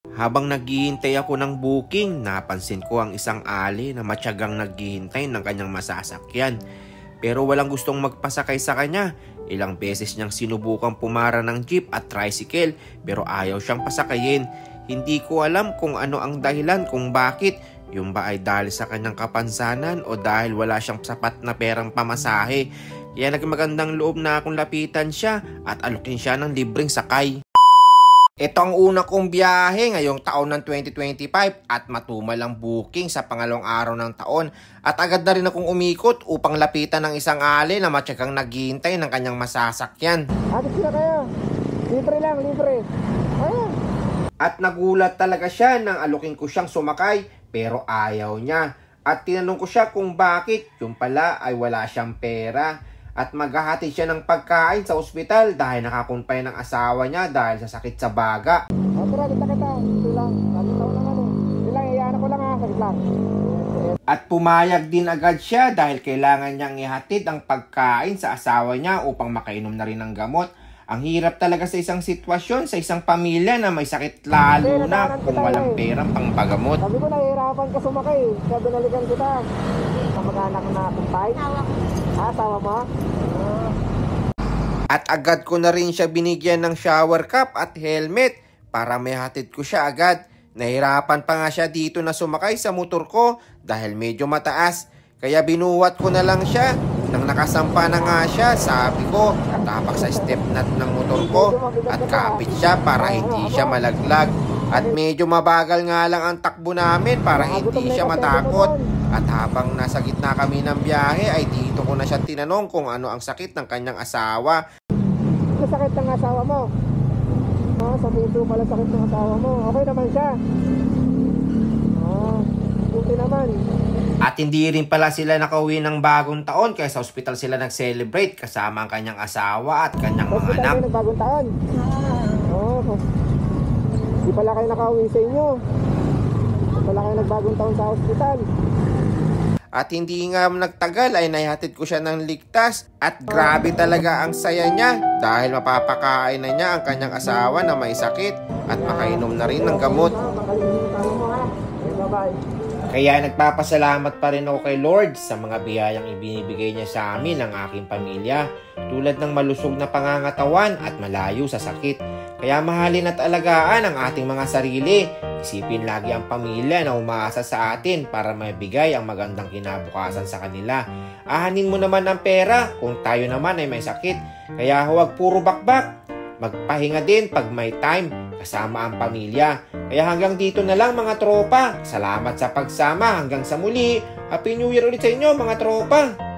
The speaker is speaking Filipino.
Habang naghihintay ako ng booking, napansin ko ang isang ali na matyagang naghihintay ng kanyang masasakyan. Pero walang gustong magpasakay sa kanya. Ilang beses niyang sinubukang pumara ng jeep at tricycle pero ayaw siyang pasakayin. Hindi ko alam kung ano ang dahilan kung bakit. Yung ba ay dahil sa kanyang kapansanan o dahil wala siyang sapat na perang pamasahe. Kaya nagmagandang loob na akong lapitan siya at alukin siya ng libreng sakay. Ito ang una kong biyahe ngayong taon ng 2025 at matumal ang booking sa pangalawang araw ng taon at agad na rin akong umikot upang lapitan ng isang ali na matyagang naghihintay ng kanyang masasakyan. Atis na kayo. Libre lang, libre. Ayan. At nagulat talaga siya nang alukin ko siyang sumakay pero ayaw niya. At tinanong ko siya kung bakit, yung pala ay wala siyang pera. At maghahatid siya ng pagkain sa ospital dahil nakakumpay ng asawa niya dahil sa sakit sa baga. Tara, kita. Ito lang. Sabi ko lang ano. Ito lang, iyan ko lang ha. Sakit lang. At pumayag din agad siya dahil kailangan niyang ihatid ang pagkain sa asawa niya upang makainom na rin ng gamot. Ang hirap talaga sa isang sitwasyon, sa isang pamilya na may sakit lalo na kung walang perang pangpagamot. Sabi ko, nahihirapan ka sumakay. Kaya binalikan kita. Kamag-anak na kumpay. Asawa mo? At agad ko na rin siya binigyan ng shower cap at helmet para may hatid ko siya agad. Nahirapan pa nga siya dito na sumakay sa motor ko dahil medyo mataas. Kaya binuwat ko na lang siya. Nang nakasampa na nga siya, sabi ko, tapak sa step nut ng motor ko at kapit siya para hindi siya malaglag. At medyo mabagal nga lang ang takbo namin para hindi siya matakot. At habang nasa gitna kami ng biyahe ay dito ko na siya tinanong kung ano ang sakit ng kanyang asawa. Ano sakit ng asawa mo? Sa puso pala sakit ng asawa mo. Okay naman siya. Buti naman. At hindi rin pala sila nakauwi ng bagong taon kaya sa ospital sila nag-celebrate kasama ang kanyang asawa at kanyang mga anak. Hospital bagong taon? Di pala kayo nakauwi sa inyo. Di pala kayo nagbagong taon sa ospital. At hindi nga nagtagal ay nahihatid ko siya ng ligtas at grabe talaga ang saya niya dahil mapapakain na niya ang kanyang asawa na may sakit at makainom na rin ng gamot. Kaya nagpapasalamat pa rin ako kay Lord sa mga biyayang ibinibigay niya sa amin ng aking pamilya tulad ng malusog na pangangatawan at malayo sa sakit. Kaya mahalin at alagaan ang ating mga sarili. Isipin lagi ang pamilya na umaasa sa atin para maibigay ang magandang kinabukasan sa kanila. Ahanin mo naman ang pera kung tayo naman ay may sakit. Kaya huwag puro bakbak. Magpahinga din pag may time kasama ang pamilya. Kaya hanggang dito na lang mga tropa. Salamat sa pagsama. Hanggang sa muli. Happy New Year ulit sa inyo mga tropa.